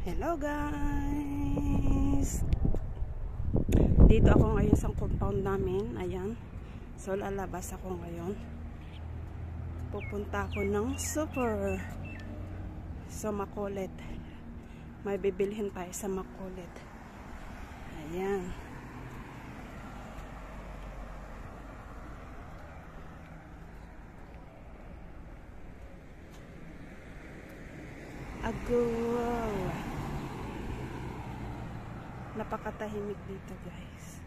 Hello guys! Dito ako ngayon sa compound namin. Ayan. So lalabas ako ngayon. Pupunta ako ng super sa Makulit. May bibilhin tayo sa Makulit. Ayan. Agaw. Napakatahimik dito guys.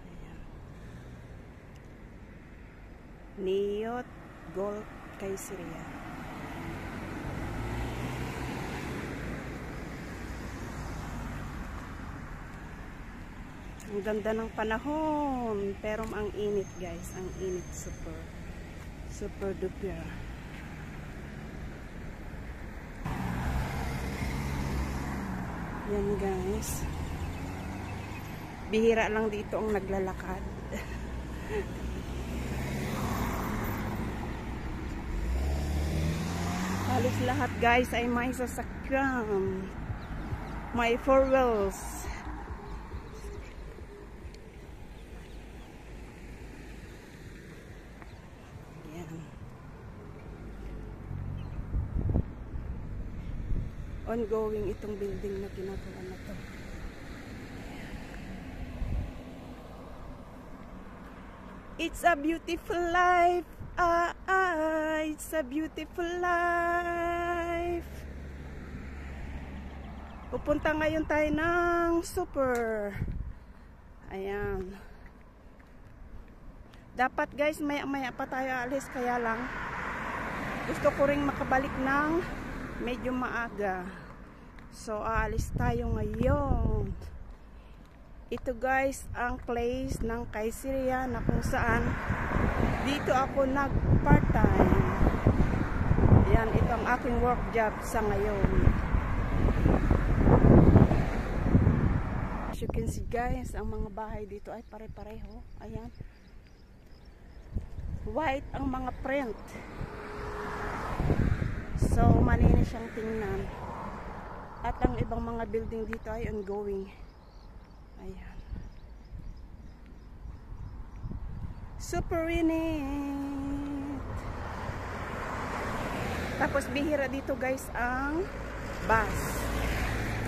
Ayan. Niyot Gold Kayseriya. Ang ganda ng panahon, pero ang init guys, ang init super duper. Yan guys, bihira lang dito ang naglalakad. Halos lahat guys ay may sasakyan, may four wheels. Ongoing itong building na ginagawa na to. It's a beautiful life. It's a beautiful life. Pupunta ngayon tayo ng super. Ayan. Dapat guys, maya pa tayo alis, kaya lang gusto ko ring makabalik ng medyo maaga. So aalis tayo ngayon. Ito guys ang place ng Kayseriya na kung saan dito ako nag part-time. Yan, ito ang aking work job sa ngayon. As you can see guys, ang mga bahay dito ay pare-pareho. Ayan, white ang mga print. So malinis siyang tingnan. At ang ibang mga building dito ay ongoing. Ayan. Super init. Tapos bihira dito guys ang bus.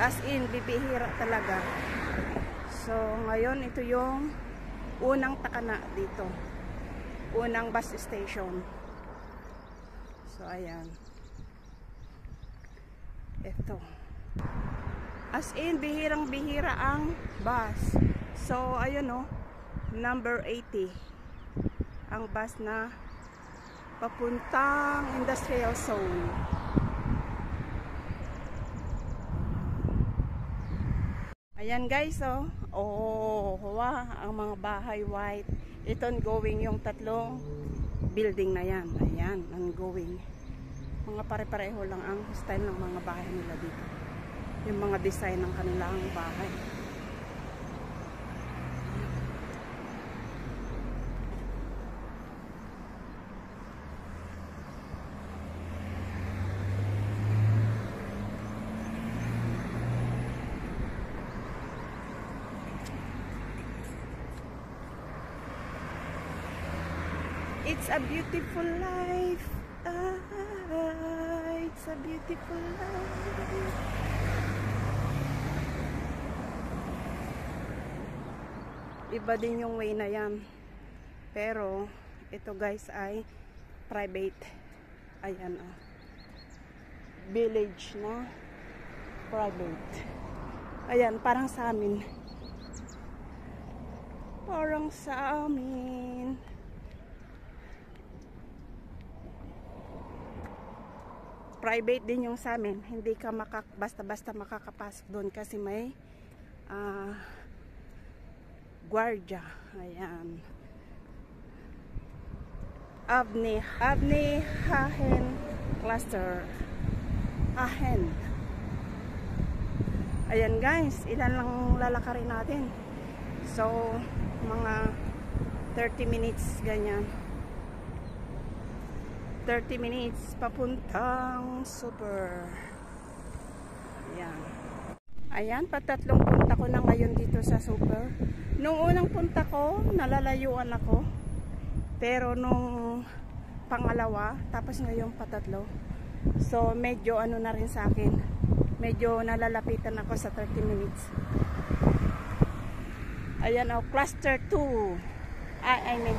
As in, bibihira talaga. So ngayon ito yung unang takana dito. Unang bus station. So ayan. Ito. As in, bihirang-bihira ang bus. So, ayun o, number 80. Ang bus na papuntang industrial zone. Ayan guys, oh. Oh, wow, ang mga bahay white. Ito ongoing yung tatlong building na yan. Ayan, ongoing. Mga pare-pareho lang ang style ng mga bahay nila dito. Yung mga design ng kanilang bahay. It's a beautiful life. It's a beautiful life. Iba din yung way na yan. Pero ito guys ay private. Ayan oh. Village na private. Ayan, parang sa amin. Parang sa amin. Private din yung sa amin. Hindi ka basta-basta makakapasok doon kasi may guardia. Ayan. Avni Hahen Cluster. Hahen. Ayan guys, ilan lang lalakarin natin. So, mga 30 minutes ganyan. 30 minutes papuntang Super. Ayan. Ayan, patatlong punta ko na ngayon dito sa Super. Nung unang punta ko, nalalayuan ako. Pero nung pangalawa, tapos ngayon patatlo. So, medyo ano na rin sa akin. Medyo nalalapitan ako sa 30 minutes. Ayan o, cluster 2. I mean,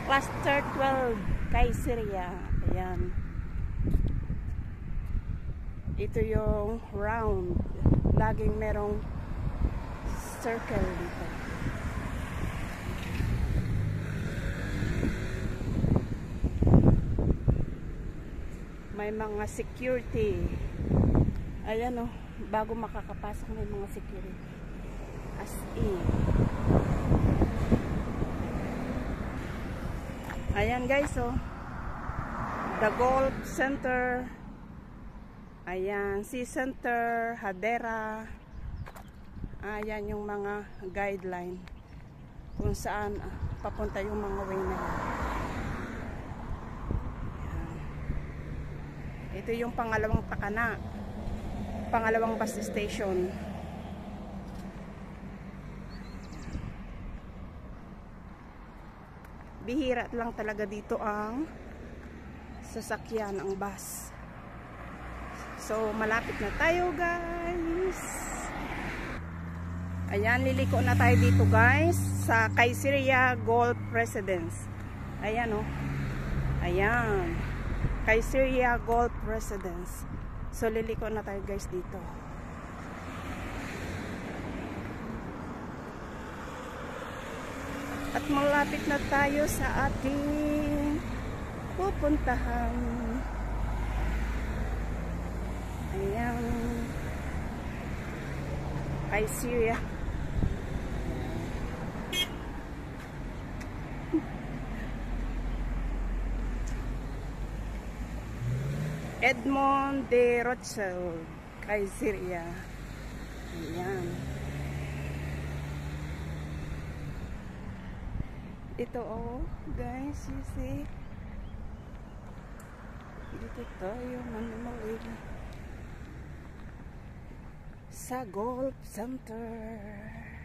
cluster 12, Kayseriya. Ayan. Ito yung round. Laging merong circle dito. May mga security. Ayan o, bago makakapasok may mga security. As in. Ayan guys o. The Golf Center. Ayan, Sea Center, Hadera. Ayan yung mga guideline kung saan papunta yung mga way na yan. Ito yung pangalawang Takana, pangalawang bus station. Bihira lang talaga dito ang sasakyan, ang bus. So malapit na tayo guys. Ayan, liliko na tayo dito guys sa Kayseriya Golf Residence. Ayan o. Ayan, Kayseriya Golf Residence. So liliko na tayo guys dito. At malapit na tayo sa ating pupuntahan. Ayan, Kayseriya. Edmond de Rothschild, Kayseriya. Ayan. Ito oh, guys, you see. Dito tayo manumalig sa Golf Center.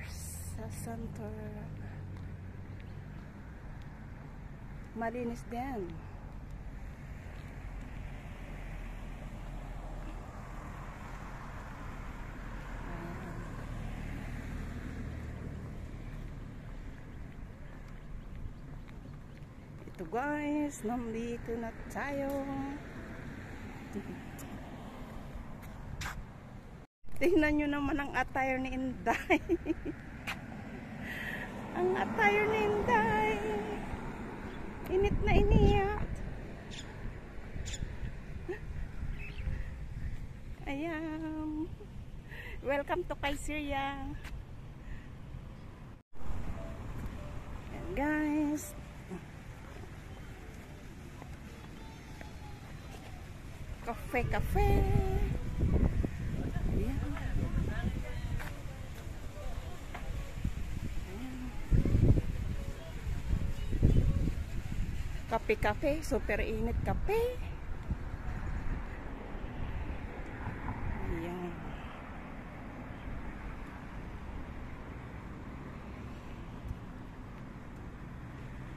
Sa center. Malinis din. Ito guys, nandito na tayo. Tingnan nyo naman ang attire ni Inday. Ang attire ni Inday. Init na iniyak. Ayan. Welcome to Kayseriya. And guys, cafe. Ayan. Kape, super init kape. Ayan.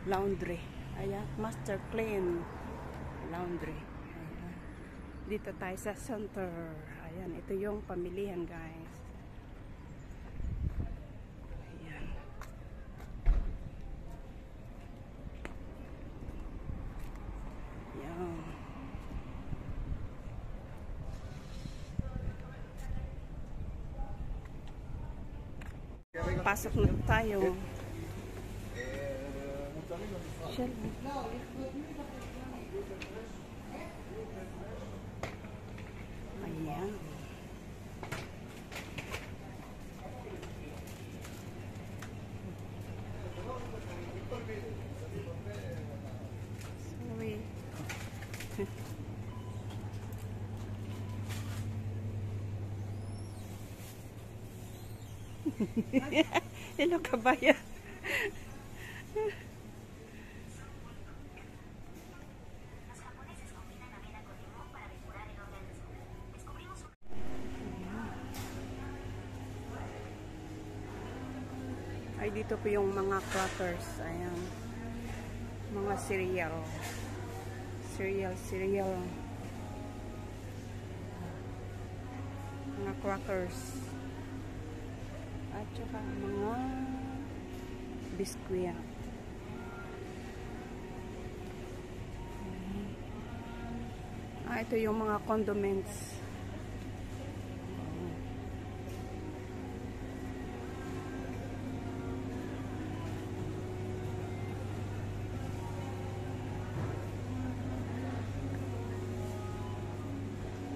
Laundry. Ayan, Master Clean Laundry. Ayan. Dito tayo sa center. Ayan, ito yung pamilihan guys. Ayan. Ayan. Pasok na tayo. Ayan. Sorry. Hello kabayan. Ay, dito po yung mga crackers. Ayan. Mga cereal. Cereal. Mga crackers. At saka mga biskwit. Ito yung mga condiments.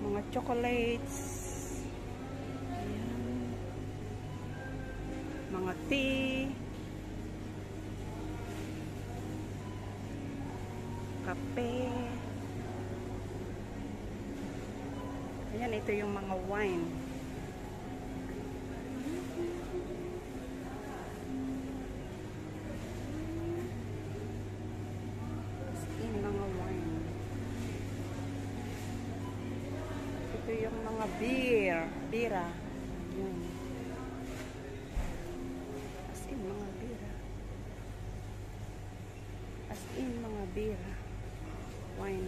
Mga chocolates. Ayan. Mga tea. Kape. Ayan, ito yung mga wine. Mga wine. Ito yung mga bira. Ayan. As in, mga bira. As in, mga bira. Wine.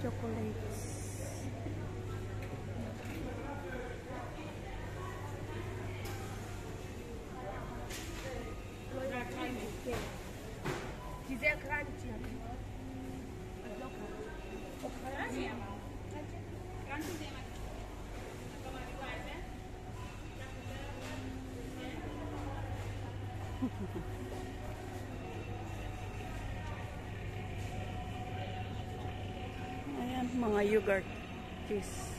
Chocolates. Ayan, mga yogurt cheese.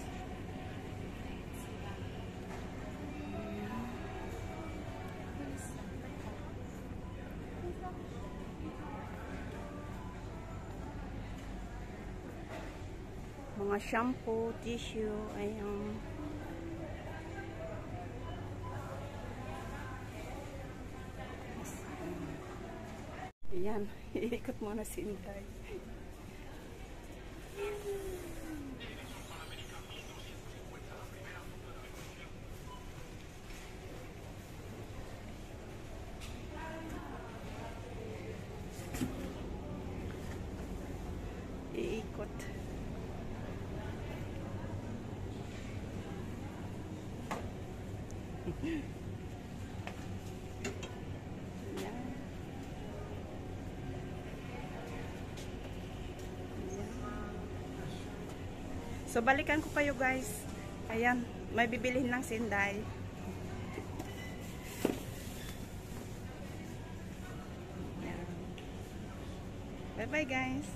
Mga shampoo, tissue, ayan. Ayan, iikot muna si Inday. Iikot. So, balikan ko kayo guys. Ayan, may bibilihin lang si Inday. Bye-bye guys.